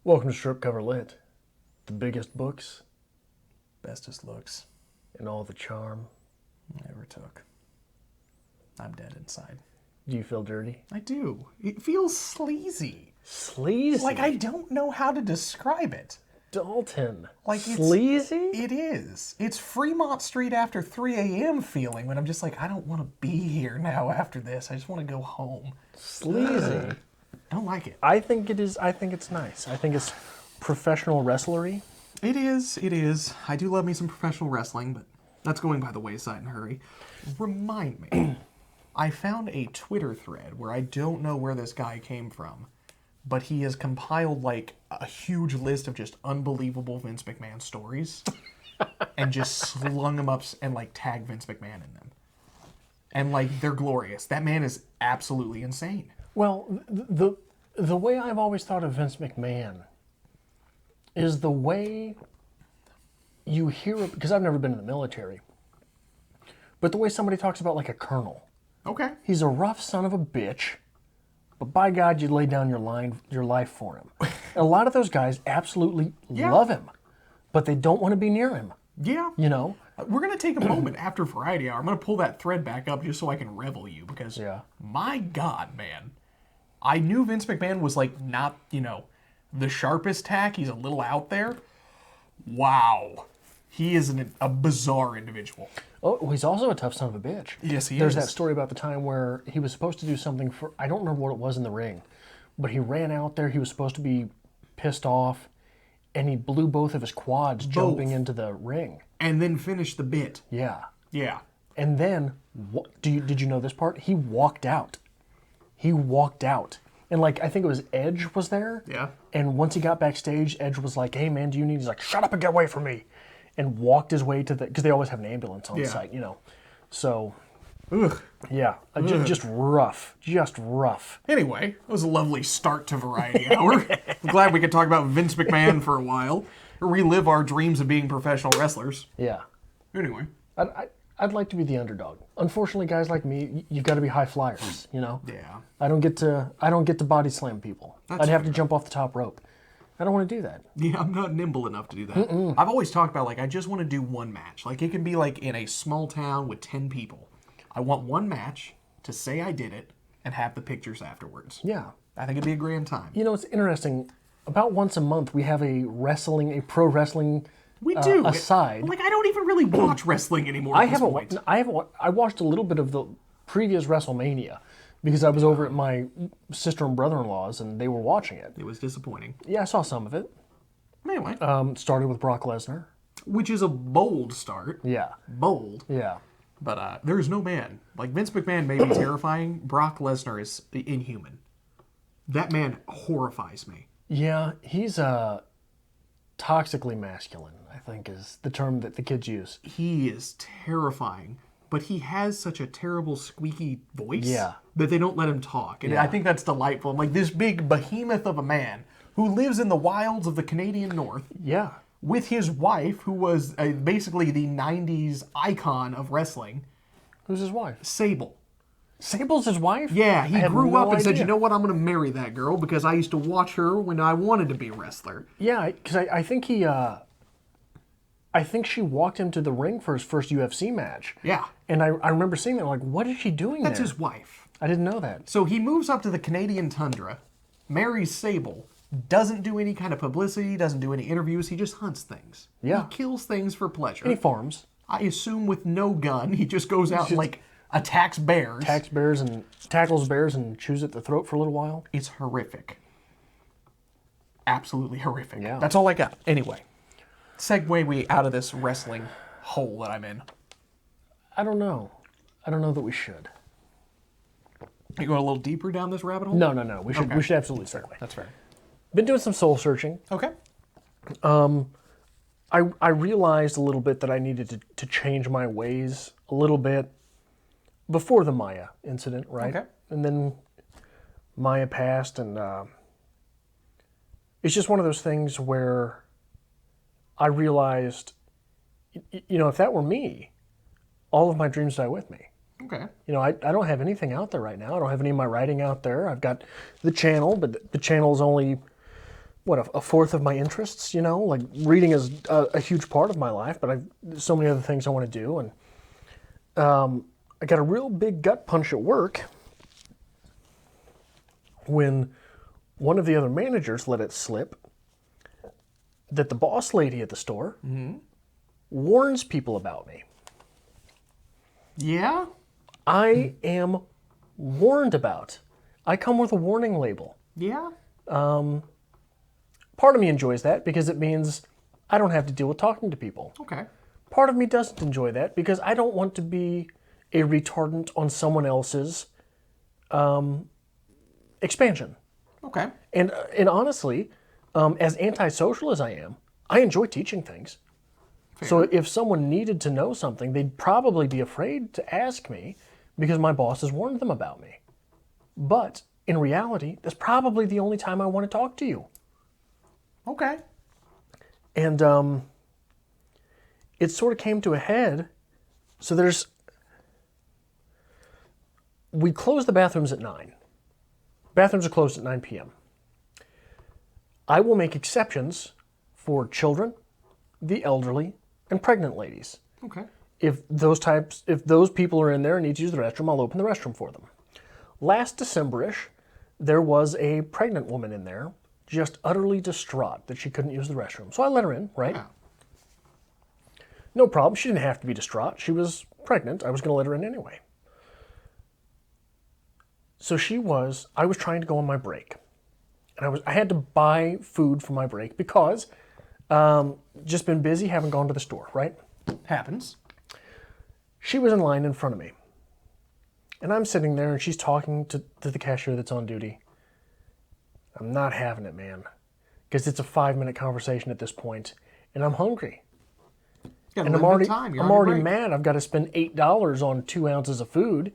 Welcome to Strip Cover Lit. The biggest books Bestest looks and all the charm. I ever took. I'm dead inside. Do you feel dirty? I do. It feels sleazy. Sleazy? Like I don't know how to describe it. Dalton. Like sleazy? It is. It's Fremont Street after 3 a.m. feeling when I'm just like, I don't want to be here now after this. I just want to go home. Sleazy. I don't like it. I think it is. I think it's nice. I think it's professional wrestlery. It is. It is. I do love me some professional wrestling, but that's going by the wayside in a hurry. Remind me. I found a Twitter thread where I don't know where this guy came from, but he has compiled like a huge list of just unbelievable Vince McMahon stories and just slung them up and like tagged Vince McMahon in them. And like they're glorious. That man is absolutely insane. Well, the way I've always thought of Vince McMahon is the way you hear it, because I've never been in the military, but the way somebody talks about like a colonel. Okay. He's a rough son of a bitch, but by God, you lay down your life for him. A lot of those guys absolutely love him, but they don't want to be near him. Yeah. You know? We're going to take a moment after Variety Hour. I'm going to pull that thread back up just so I can revel you, because my God, man. I knew Vince McMahon was like not, the sharpest tack. He's a little out there. Wow. He is a bizarre individual. Oh, he's also a tough son of a bitch. Yes, he is. There's that story about the time where he was supposed to do something for, I don't remember what it was in the ring, but he ran out there. He was supposed to be pissed off, and he blew both of his quads jumping into the ring. And then finished the bit. Yeah. Yeah. And then, did you know this part? He walked out. He walked out. And like, I think it was Edge was there. Yeah. And once he got backstage, Edge was like, hey man, do you need, he's like, shut up and get away from me. And walked his way to the, because they always have an ambulance on site, So, yeah, just rough. Just rough. Anyway, it was a lovely start to Variety Hour. I'm glad we could talk about Vince McMahon for a while. Relive our dreams of being professional wrestlers. Yeah. Anyway. I'd like to be the underdog. Unfortunately, guys like me, you've got to be high flyers, Yeah. I don't get to body slam people. I'd have to jump off the top rope. I don't want to do that. Yeah, I'm not nimble enough to do that. I've always talked about, like, I just want to do one match. Like, it can be, like, in a small town with 10 people. I want one match to say I did it and have the pictures afterwards. Yeah. I think it'd be a grand time. It's interesting. About once a month, we have a pro wrestling we do. Aside. Like, I don't even really watch wrestling anymore I watched a little bit of the previous WrestleMania because I was over at my sister and brother-in-law's and they were watching it. It was disappointing. Yeah, I saw some of it. Anyway. Started with Brock Lesnar. Which is a bold start. Yeah. Bold. Yeah. But there is no man. Like, Vince McMahon may be terrifying. Brock Lesnar is inhuman. That man horrifies me. Yeah, he's toxically masculine, I think is the term that the kids use. He is terrifying, but he has such a terrible squeaky voice that they don't let him talk. And I think that's delightful. I'm like, this big behemoth of a man who lives in the wilds of the Canadian North. Yeah. With his wife, who was basically the 90s icon of wrestling. Who's his wife? Sable. Sable's his wife? Yeah, he grew up and said, you know what, I'm going to marry that girl because I used to watch her when I wanted to be a wrestler. Yeah, because I think I think she walked him to the ring for his first UFC match. Yeah. And I remember seeing that, like, what is she doing That's there? his wife. I didn't know that. So he moves up to the Canadian tundra, marries Sable, doesn't do any kind of publicity, doesn't do any interviews, he just hunts things. Yeah. He kills things for pleasure. And he farms. I assume with no gun, he just goes out and, like, attacks bears. Tackles bears and chews at the throat for a little while. It's horrific. Absolutely horrific. Yeah. That's all I got. Anyway, segue me out of this wrestling hole that I'm in. I don't know. I don't know that we should. You going a little deeper down this rabbit hole? No. We should absolutely segue. That's fair. Been doing some soul searching. Okay. I realized a little bit that I needed to change my ways a little bit before the Maya incident, right? Okay. And then Maya passed, and it's just one of those things where I realized, if that were me, all of my dreams die with me. Okay. I don't have anything out there right now. I don't have any of my writing out there. I've got the channel, but the channel is only a fourth of my interests, you know? Like, reading is a huge part of my life, but I've so many other things I want to do. And I got a real big gut punch at work when one of the other managers let it slip that the boss lady at the store warns people about me. Yeah? I am warned about. I come with a warning label. Yeah? Part of me enjoys that because it means I don't have to deal with talking to people. Okay. Part of me doesn't enjoy that because I don't want to be a retardant on someone else's expansion. Okay. And honestly, as antisocial as I am, I enjoy teaching things. Fair. So if someone needed to know something, they'd probably be afraid to ask me because my boss has warned them about me. But in reality, that's probably the only time I want to talk to you. Okay. And it sort of came to a head. So we close the bathrooms at 9. Bathrooms are closed at 9 p.m. I will make exceptions for children, the elderly, and pregnant ladies. Okay. If those people are in there and need to use the restroom, I'll open the restroom for them. Last December-ish, there was a pregnant woman in there, just utterly distraught that she couldn't use the restroom. So I let her in, right? Yeah. No problem. She didn't have to be distraught. She was pregnant. I was going to let her in anyway. So I was trying to go on my break. And I had to buy food for my break because just been busy, haven't gone to the store, right? Happens. She was in line in front of me. And I'm sitting there and she's talking to the cashier that's on duty. I'm not having it, man. Because it's a 5-minute conversation at this point, and I'm hungry. And I'm already mad. I've got to spend $8 on 2 ounces of food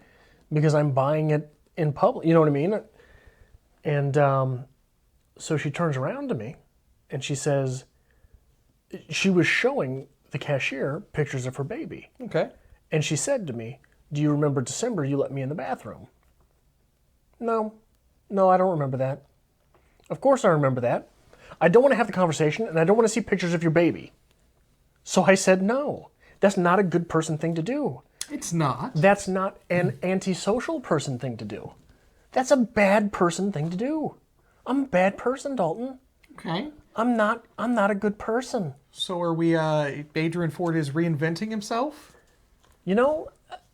because I'm buying it in public. You know what I mean? And so she turns around to me and she says, she was showing the cashier pictures of her baby. Okay. And she said to me, "Do you remember December you let me in the bathroom?" No, I don't remember that. Of course I remember that. I don't want to have the conversation and I don't want to see pictures of your baby. So I said no. That's not a good person thing to do. It's not. That's not an antisocial person thing to do. That's a bad person thing to do. I'm a bad person, Dalton. Okay. I'm not a good person. So are we, Adrian Ford is reinventing himself? You know,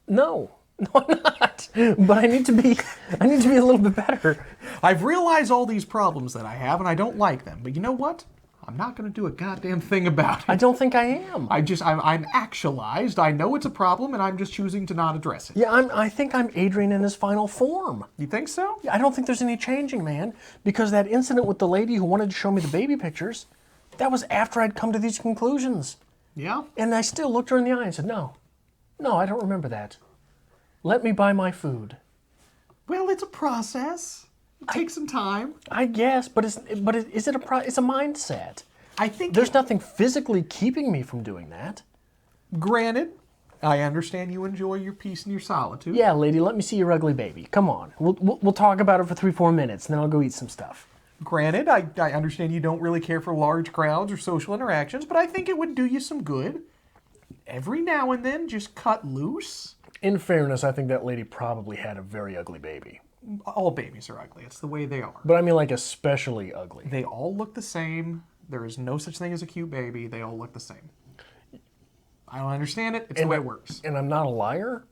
no, I'm not. But I need to be a little bit better. I've realized all these problems that I have, and I don't like them. But you know what? I'm not going to do a goddamn thing about it. I don't think I am. I'm actualized. I know it's a problem, and I'm just choosing to not address it. Yeah, I think I'm Adrian in his final form. You think so? I don't think there's any changing, man. Because that incident with the lady who wanted to show me the baby pictures, that was after I'd come to these conclusions. Yeah? And I still looked her in the eye and said, no, I don't remember that. Let me buy my food. Well, it's a process. It takes some time. I guess, but it's a mindset. I think There's nothing physically keeping me from doing that. Granted, I understand you enjoy your peace and your solitude. Yeah, lady, let me see your ugly baby. Come on. We'll talk about it for 3-4 minutes, and then I'll go eat some stuff. Granted, I understand you don't really care for large crowds or social interactions, but I think it would do you some good. Every now and then, just cut loose. In fairness, I think that lady probably had a very ugly baby. All babies are ugly. It's the way they are. But I mean, like, especially ugly. They all look the same. There is no such thing as a cute baby. They all look the same. I don't understand it. It's the way it works. And I'm not a liar.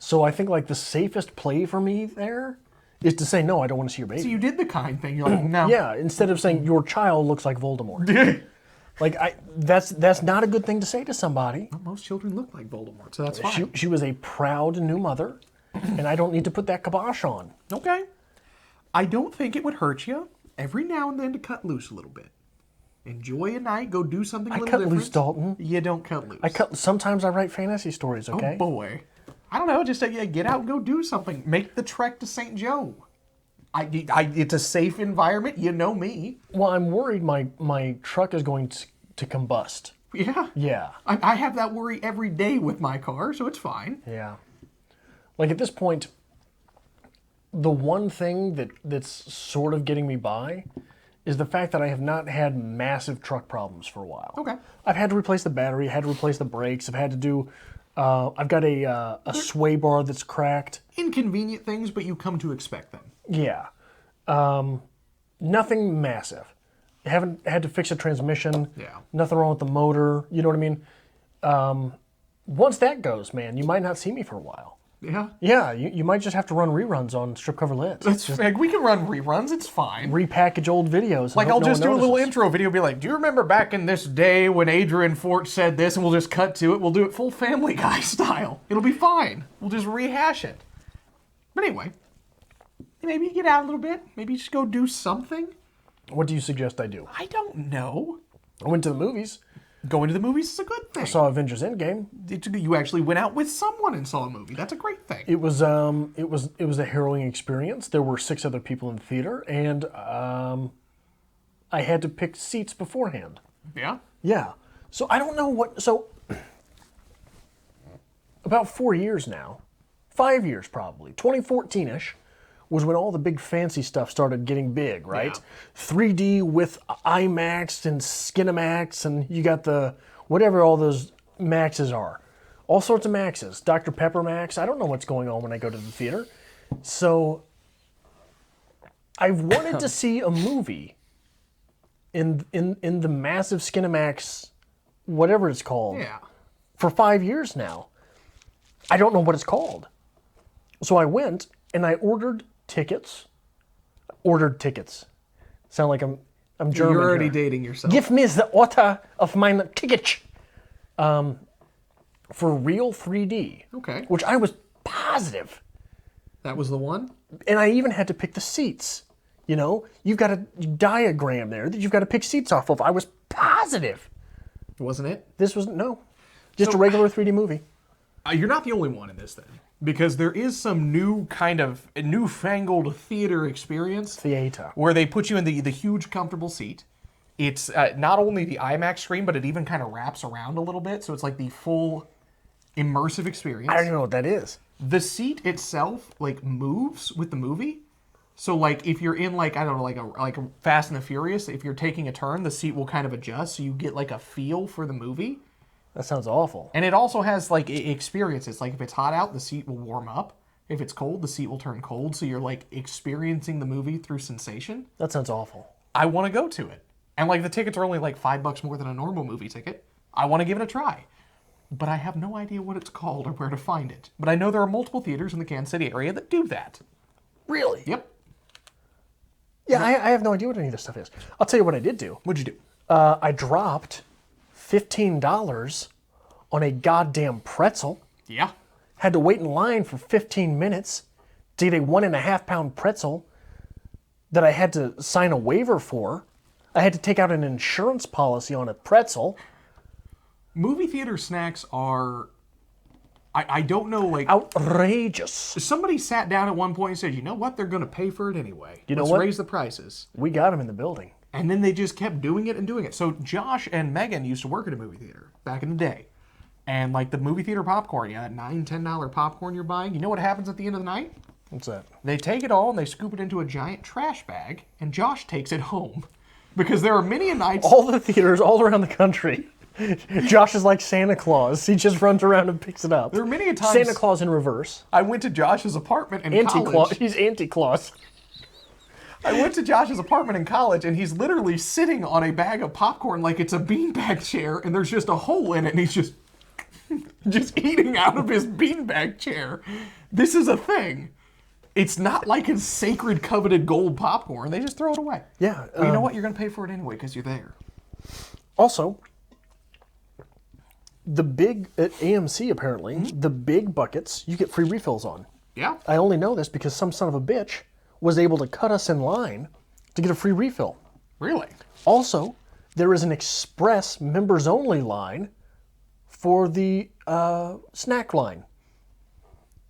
So I think, like, the safest play for me there is to say, no, I don't want to see your baby. So you did the kind thing. You're like, no. Yeah, instead of saying, your child looks like Voldemort. Like, that's not a good thing to say to somebody. Well, most children look like Voldemort, so that's fine. She was a proud new mother, and I don't need to put that kibosh on. Okay. I don't think it would hurt you every now and then to cut loose a little bit. Enjoy a night, go do something a little different. I cut loose, Dalton. You don't cut loose. Sometimes I write fantasy stories, okay? Oh, boy. I don't know, just get out and go do something. Make the trek to St. Joe. It's a safe environment. You know me. Well, I'm worried my truck is going to combust. Yeah. Yeah. I have that worry every day with my car, so it's fine. Yeah. Like, at this point, the one thing that's sort of getting me by is the fact that I have not had massive truck problems for a while. Okay. I've had to replace the battery, had to replace the brakes, I've had to do, I've got a sway bar that's cracked. Inconvenient things, but you come to expect them. Yeah. Nothing massive. I haven't had to fix a transmission. Yeah. Nothing wrong with the motor. You know what I mean? Once that goes, man, you might not see me for a while. Yeah. Yeah, you might just have to run reruns on strip cover lids. We can run reruns, it's fine. Repackage old videos. Like, I'll just do a little intro video, be like, do you remember back in this day when Adrian Fort said this, and we'll just cut to it. We'll do it full Family Guy style. It'll be fine. We'll just rehash it. But anyway, maybe you get out a little bit. Maybe you just go do something. What do you suggest I do? I don't know. I went to the movies. Going to the movies is a good thing. I saw Avengers Endgame. You actually went out with someone and saw a movie. That's a great thing. It was a harrowing experience. There were 6 other people in the theater, and I had to pick seats beforehand. Yeah? Yeah. So I don't know what. So about 4 years now, 5 years probably, 2014-ish, was when all the big fancy stuff started getting big, right? Yeah. 3D with IMAX and Skinemax, and you got the whatever all those Maxes are. All sorts of Maxes. Dr. Pepper Max. I don't know what's going on when I go to the theater. So I've wanted to see a movie in the massive Skinemax, whatever it's called, Yeah. for 5 years now. I don't know what it's called. So I went and I ordered tickets. Sound like I'm German. You're already here. dating yourself. Give me the order of my ticket. For real 3D. Okay. Which I was positive. That was the one? And I even had to pick the seats. You know, you've got a diagram there that you've got to pick seats off of. I was positive. Wasn't it? This was, no. Just a regular 3D movie. You're not the only one in this then. Because there is some new kind of newfangled theater experience. Theater. Where they put you in the huge comfortable seat. It's not only the IMAX screen, but it even kind of wraps around a little bit. So it's like the full immersive experience. I don't even know what that is. The seat itself like moves with the movie. So like if you're in like, I don't know, like a Fast and the Furious, if you're taking a turn, the seat will kind of adjust. So you get like a feel for the movie. That sounds awful. And it also has like experiences. Like if it's hot out, the seat will warm up. If it's cold, the seat will turn cold. So you're like experiencing the movie through sensation. That sounds awful. I want to go to it. And like the tickets are only like $5 more than a normal movie ticket. I want to give it a try. But I have no idea what it's called or where to find it. But I know there are multiple theaters in the Kansas City area that do that. Really? Yep. Yeah, I have no idea what any of this stuff is. I'll tell you what I did do. What'd you do? I dropped $15 on a goddamn pretzel. Yeah. Had to wait in line for 15 minutes to get a 1.5 pound pretzel that I had to sign a waiver for. I had to take out an insurance policy on a pretzel. Movie theater snacks are, I don't know, like... Outrageous. Somebody sat down at one point and said, you know what? They're going to pay for it anyway. You know Let's what? raise the prices. We got them in the building. And then they just kept doing it and doing it. So Josh and Megan used to work at a movie theater back in the day. And like the movie theater popcorn, yeah, that $9, $10 popcorn you're buying, you know what happens at the end of the night? What's that? They take it all and they scoop it into a giant trash bag, and Josh takes it home. Because there are many a nights... All the theaters all around the country. Josh is like Santa Claus. He just runs around and picks it up. There are many a times... Santa Claus in reverse. I went to Josh's apartment in Anti-Claus. college. He's anti-Claus. I went to Josh's apartment in college, and he's literally sitting on a bag of popcorn like it's a beanbag chair, and there's just a hole in it, and he's just eating out of his beanbag chair. This is a thing. It's not like it's sacred, coveted gold popcorn. They just throw it away. Yeah. Well, you know what? You're going to pay for it anyway because you're there. Also, the big, at AMC apparently, the big buckets, you get free refills on. Yeah. I only know this because some son of a bitch was able to cut us in line to get a free refill. Really? Also, there is an express members only line for the snack line.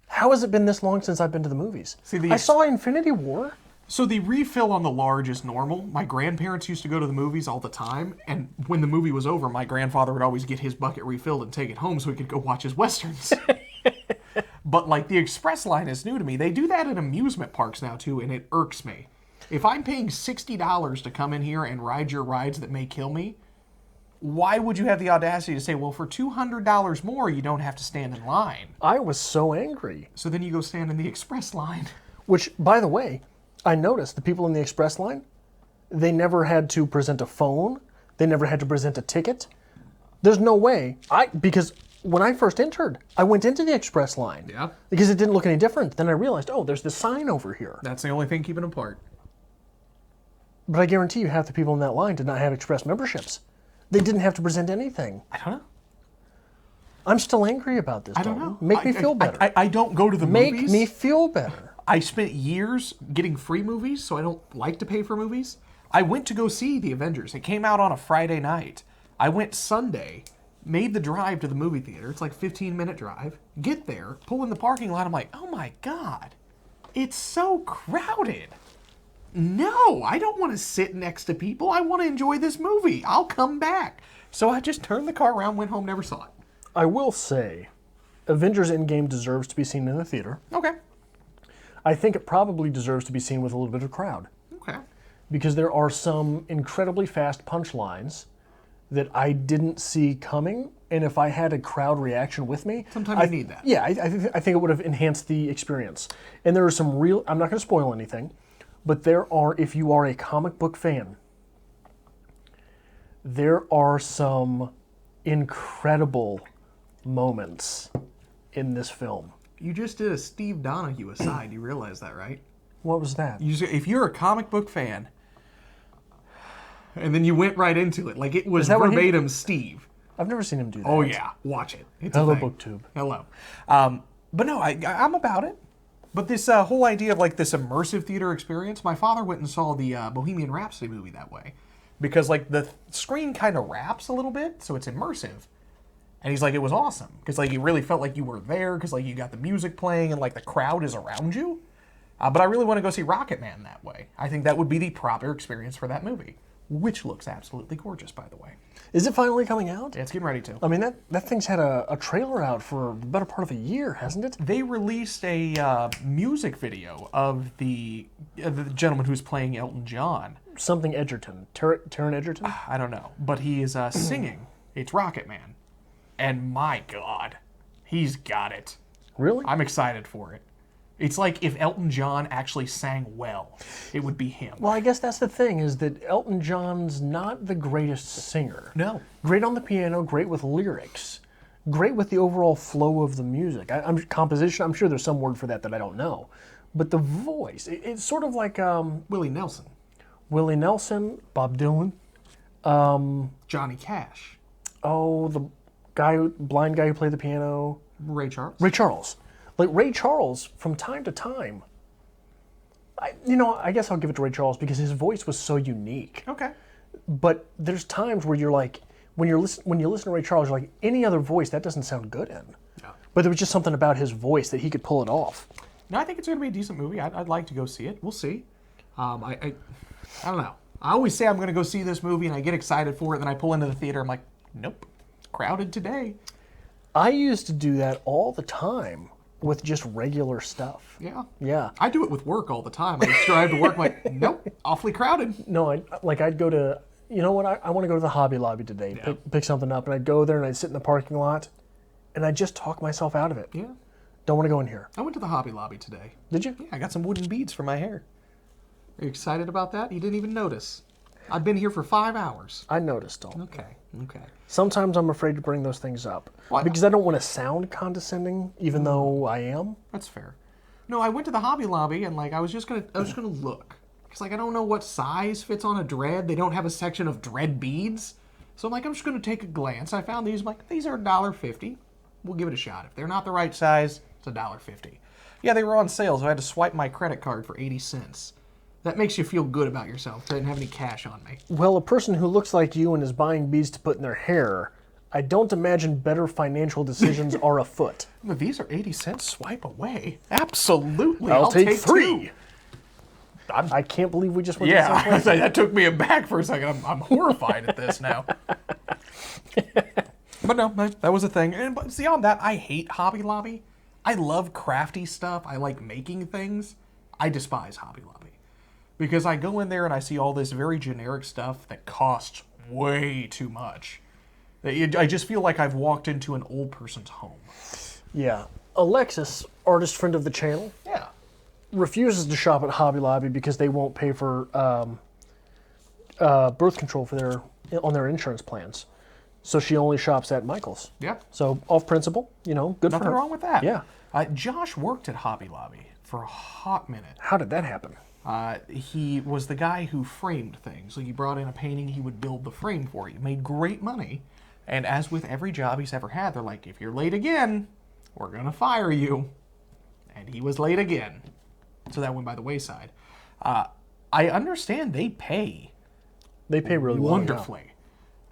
How has it been this long since I've been to the movies? I saw Infinity War. So the refill on the large is normal. My grandparents used to go to the movies all the time, and when the movie was over, my grandfather would always get his bucket refilled and take it home so he could go watch his westerns. But like the express line is new to me. They do that at amusement parks now too, and it irks me. If I'm paying $60 to come in here and ride your rides that may kill me, why would you have the audacity to say, well, for $200 more, you don't have to stand in line? I was so angry. So then you go stand in the express line. Which, by the way, I noticed the people in the express line, they never had to present a phone. They never had to present a ticket. There's no way. Because when I first entered, I went into the express line. Yeah. Because it didn't look any different. Then I realized, oh, there's this sign over here. That's the only thing keeping them apart. But I guarantee you half the people in that line did not have express memberships. They didn't have to present anything. I don't know. I'm still angry about this. I don't know. Make me feel better. I don't go to the Make movies. me feel better. I spent years getting free movies, so I don't like to pay for movies. I went to go see The Avengers. It came out on a Friday night. I went Sunday, made the drive to the movie theater. It's like a 15-minute drive. Get there, pull in the parking lot. I'm like, oh my God, it's so crowded. No, I don't want to sit next to people. I want to enjoy this movie. I'll come back. So I just turned the car around, went home, never saw it. I will say, Avengers Endgame deserves to be seen in the theater. Okay. I think it probably deserves to be seen with a little bit of crowd. Okay. Because there are some incredibly fast punchlines that I didn't see coming, and if I had a crowd reaction with me... Sometimes you need that. Yeah, I think it would have enhanced the experience. And there are some real... I'm not going to spoil anything, but there are, if you are a comic book fan, there are some incredible moments in this film. You just did a Steve Donahue aside. You realize that, right? What was that? If you're a comic book fan, and then you went right into it, like it was that what he- verbatim Steve. I've never seen him do that. Oh yeah, watch it. It's Hello, a thing. BookTube. Hello. But no, I'm about it. But this whole idea of like this immersive theater experience, my father went and saw the Bohemian Rhapsody movie that way. Because like the screen kind of wraps a little bit, so it's immersive. And he's like, it was awesome. Because like you really felt like you were there, because like you got the music playing and like the crowd is around you. But I really want to go see Rocket Man that way. I think that would be the proper experience for that movie. Which looks absolutely gorgeous, by the way. Is it finally coming out? It's getting ready to. I mean, that thing's had a trailer out for the better part of a year, hasn't it? They released a music video of the gentleman who's playing Elton John. Something Edgerton. Taron Edgerton? I don't know. But he is singing. It's Rocket Man. And my God, he's got it. Really? I'm excited for it. It's like if Elton John actually sang well, it would be him. Well, I guess that's the thing, is that Elton John's not the greatest singer. No. Great on the piano, great with lyrics, great with the overall flow of the music. Composition, I'm sure there's some word for that I don't know. But the voice, it's sort of like Willie Nelson. Willie Nelson, Bob Dylan. Johnny Cash. Oh, the blind guy who played the piano. Ray Charles. Ray Charles. Like Ray Charles, from time to time, I guess I'll give it to Ray Charles because his voice was so unique. Okay. But there's times where you're like, when you listen to Ray Charles, you're like, any other voice that doesn't sound good in. Yeah. But there was just something about his voice that he could pull it off. No, I think it's going to be a decent movie. I'd like to go see it. We'll see. I don't know. I always say I'm going to go see this movie and I get excited for it, and then I pull into the theater. I'm like, nope, crowded today. I used to do that all the time with just regular stuff. Yeah. Yeah. I do it with work all the time. I just drive to work like, nope, awfully crowded. No, I'd go to, you know what, I want to go to the Hobby Lobby today, Yeah. pick something up, and I'd go there and I'd sit in the parking lot, and I'd just talk myself out of it. Yeah. Don't want to go in here. I went to the Hobby Lobby today. Did you? Yeah, I got some wooden beads for my hair. Are you excited about that? You didn't even notice. I've been here for 5 hours. I noticed all. Okay. Sometimes I'm afraid to bring those things up. Why? Because I don't want to sound condescending, even though I am. That's fair. No, I went to the Hobby Lobby and like I was just gonna look, because like I don't know what size fits on a dread. They don't have a section of dread beads, so I'm like, I'm just gonna take a glance. I found these. I'm like, these are $1.50. We'll give it a shot. If they're not the right size, it's $1.50. Yeah, they were on sale, so I had to swipe my credit card for 80 cents. That makes you feel good about yourself. I didn't have any cash on me. Well, a person who looks like you and is buying beads to put in their hair, I don't imagine better financial decisions are afoot. But these are 80 cents. Swipe away. Absolutely. I'll take 3. two. I can't believe we just went to Yeah, the same place. that took me aback for a second. I'm horrified at this now. But no, that was a thing. And but beyond that, I hate Hobby Lobby. I love crafty stuff. I like making things. I despise Hobby Lobby. Because I go in there and I see all this very generic stuff that costs way too much. I just feel like I've walked into an old person's home. Yeah. Alexis, artist friend of the channel, Yeah. refuses to shop at Hobby Lobby because they won't pay for birth control on their insurance plans. So she only shops at Michael's. Yeah. So off principle, good for her. Nothing wrong with that. Yeah. Josh worked at Hobby Lobby for a hot minute. How did that happen? He was the guy who framed things. So you brought in a painting, he would build the frame for you. Made great money. And as with every job he's ever had, they're like, if you're late again, we're going to fire you. And he was late again. So that went by the wayside. I understand they pay. They pay really well. Wonderfully.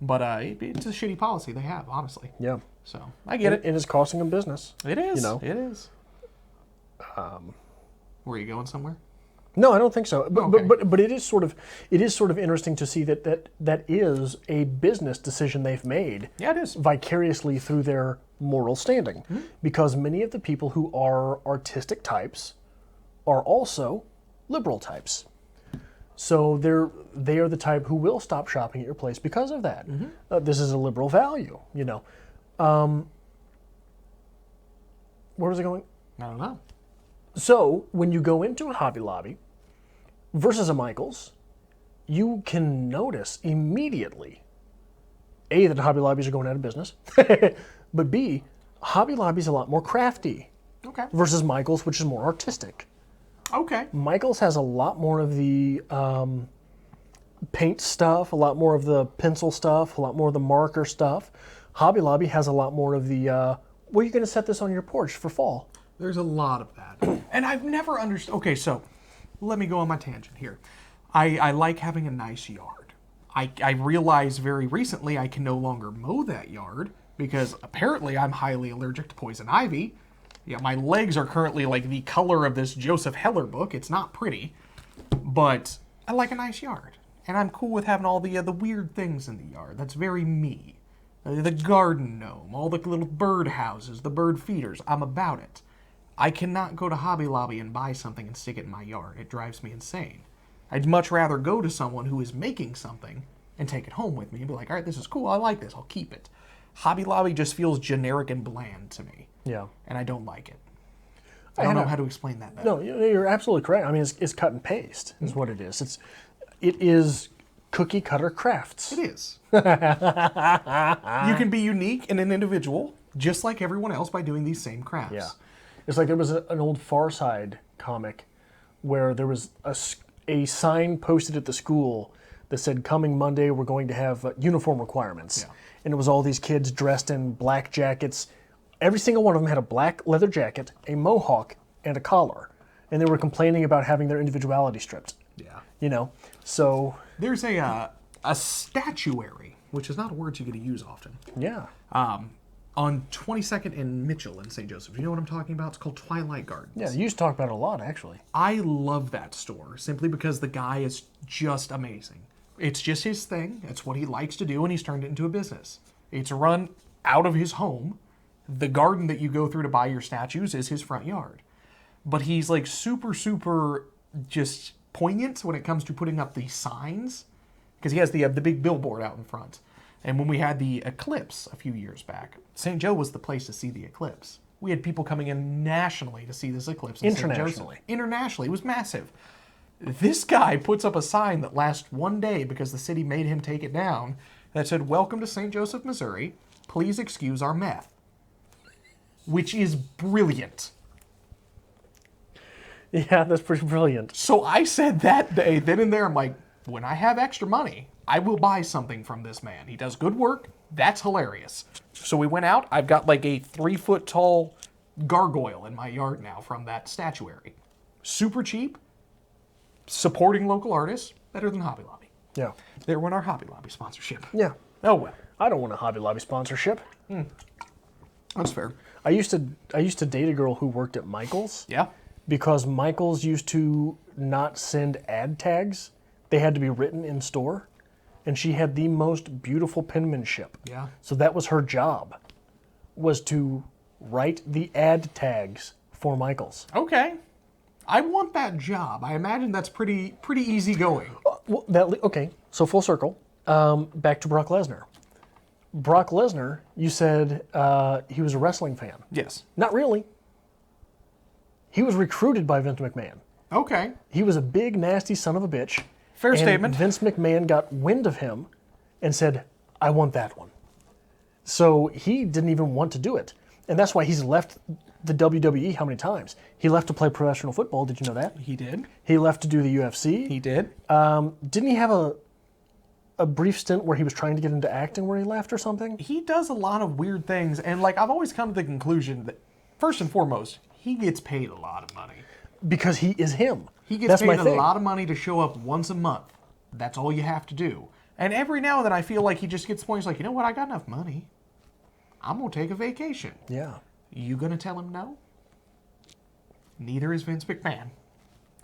But it's a shitty policy they have, honestly. Yeah. So I get it. It is costing them business. It is. You know? It is. Were you going somewhere? No, I don't think so. But Okay. but it is sort of interesting to see that is a business decision they've made. Yeah, it is. Vicariously through their moral standing, because many of the people who are artistic types are also liberal types. So they are the type who will stop shopping at your place because of that. This is a liberal value, Where was it going? I don't know. So when you go into a Hobby Lobby versus a Michael's, you can notice immediately, A, that Hobby Lobbies are going out of business, but B, Hobby Lobby's a lot more crafty Okay. versus Michael's, which is more artistic. Okay. Michael's has a lot more of the paint stuff, a lot more of the pencil stuff, a lot more of the marker stuff. Hobby Lobby has a lot more of the, well, you're going to set this on your porch for fall. There's a lot of that. And I've never understood. Okay, so let me go on my tangent here. I like having a nice yard. I realized very recently I can no longer mow that yard because apparently I'm highly allergic to poison ivy. Yeah, my legs are currently like the color of this Joseph Heller book. It's not pretty, but I like a nice yard. And I'm cool with having all the weird things in the yard. That's very me. The garden gnome, all the little bird houses, the bird feeders. I'm about it. I cannot go to Hobby Lobby and buy something and stick it in my yard. It drives me insane. I'd much rather go to someone who is making something and take it home with me and be like, all right, this is cool. I like this. I'll keep it. Hobby Lobby just feels generic and bland to me. Yeah. And I don't like it. I don't know how to explain that better. No, you're absolutely correct. I mean, it's cut and paste is what it is. It is cookie cutter crafts. It is. You can be unique and an individual, just like everyone else, by doing these same crafts. Yeah. It's like there was an old Far Side comic where there was a sign posted at the school that said, coming Monday, we're going to have uniform requirements. Yeah. And it was all these kids dressed in black jackets. Every single one of them had a black leather jacket, a mohawk, and a collar. And they were complaining about having their individuality stripped. Yeah. So... There's a statuary, which is not a word you get to use often. Yeah. On 22nd and Mitchell in St. Joseph. You know what I'm talking about? It's called Twilight Gardens. Yeah, you used to talk about it a lot, actually. I love that store simply because the guy is just amazing. It's just his thing. It's what he likes to do, and he's turned it into a business. It's run out of his home. The garden that you go through to buy your statues is his front yard. But he's like super, super just poignant when it comes to putting up the signs, because he has the big billboard out in front. And when we had the eclipse a few years back, St. Joe was the place to see the eclipse. We had people coming in nationally to see this eclipse. Internationally. Internationally. It was massive. This guy puts up a sign that lasts one day because the city made him take it down that said, "Welcome to St. Joseph, Missouri. Please excuse our meth." Which is brilliant. Yeah, that's pretty brilliant. So I said that day, then and there, I'm like, when I have extra money, I will buy something from this man. He does good work. That's hilarious. So we went out. I've got like a 3-foot tall gargoyle in my yard now from that statuary. Super cheap. Supporting local artists. Better than Hobby Lobby. Yeah. There went our Hobby Lobby sponsorship. Yeah. Oh well. I don't want a Hobby Lobby sponsorship. That's fair. I used to date a girl who worked at Michael's. Yeah. Because Michael's used to not send ad tags. They had to be written in store. And she had the most beautiful penmanship. Yeah. So that was her job, was to write the ad tags for Michael's. Okay. I want that job. I imagine that's pretty easy going. Well, okay, so full circle. Back to Brock Lesnar. Brock Lesnar, you said he was a wrestling fan. Yes. Not really. He was recruited by Vince McMahon. Okay. He was a big, nasty son of a bitch. Fair and statement. Vince McMahon got wind of him and said, I want that one. So he didn't even want to do it. And that's why he's left the WWE how many times? He left to play professional football. Did you know that? He did. He left to do the UFC. He did. Didn't he have a brief stint where he was trying to get into acting where he left or something? He does a lot of weird things. And, like, I've always come to the conclusion that, first and foremost, he gets paid a lot of money. Because he is him. He gets paid a lot of money to show up once a month. That's all you have to do. And every now and then I feel like he just gets to the point, he's like, you know what, I got enough money. I'm going to take a vacation. Yeah. You going to tell him no? Neither is Vince McMahon.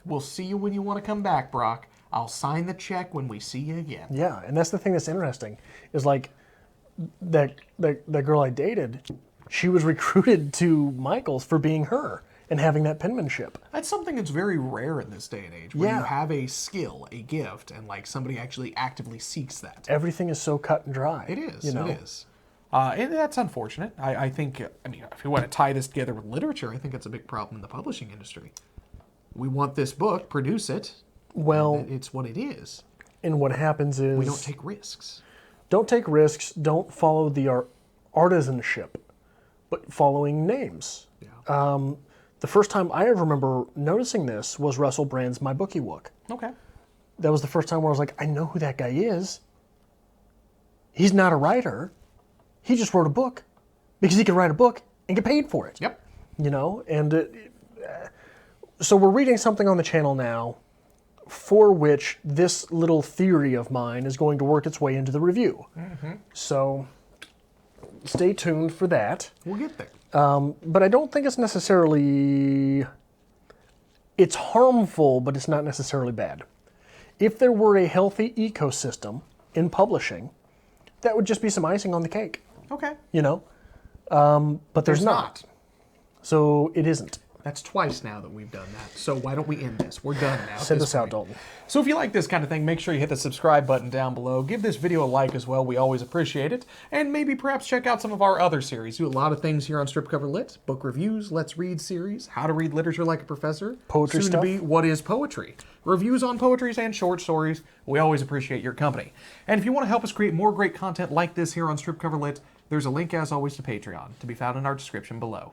We'll see you when you want to come back, Brock. I'll sign the check when we see you again. Yeah, and that's the thing that's interesting, is like that girl I dated, she was recruited to Michaels for being her and having that penmanship. That's something that's very rare in this day and age, where Yeah. you have a skill, a gift, and like somebody actually actively seeks that. Everything is so cut and dry. It is. You know? It is. And that's unfortunate. I think, I mean, if you want to tie this together with literature, I think that's a big problem in the publishing industry. We want this book, produce it. Well, It's what it is. and what happens is We don't take risks. don't take risks, don't follow the artisanship, but following names. Yeah. The first time I ever remember noticing this was Russell Brand's My Bookie Book. Okay. That was the first time where I was like, I know who that guy is. He's not a writer. He just wrote a book because he can write a book and get paid for it. Yep. You know, and so we're reading something on the channel now for which this little theory of mine is going to work its way into the review. Mm-hmm. So stay tuned for that. We'll get there. But I don't think it's necessarily, it's harmful, but it's not necessarily bad. If there were a healthy ecosystem in publishing, that would just be some icing on the cake, Okay. you know? But there's not. So it isn't. That's twice now that we've done that. So why don't we end this? We're done now. Send us out, Dalton. So if you like this kind of thing, make sure you hit the subscribe button down below. Give this video a like as well. We always appreciate it. And maybe perhaps check out some of our other series. Do a lot of things here on Strip Cover Lit. Book reviews, Let's Read series, How to Read Literature Like a Professor. Poetry Soon stuff. to be What is Poetry? Reviews on poetries and short stories. We always appreciate your company. And if you want to help us create more great content like this here on Strip Cover Lit, there's a link as always to Patreon to be found in our description below.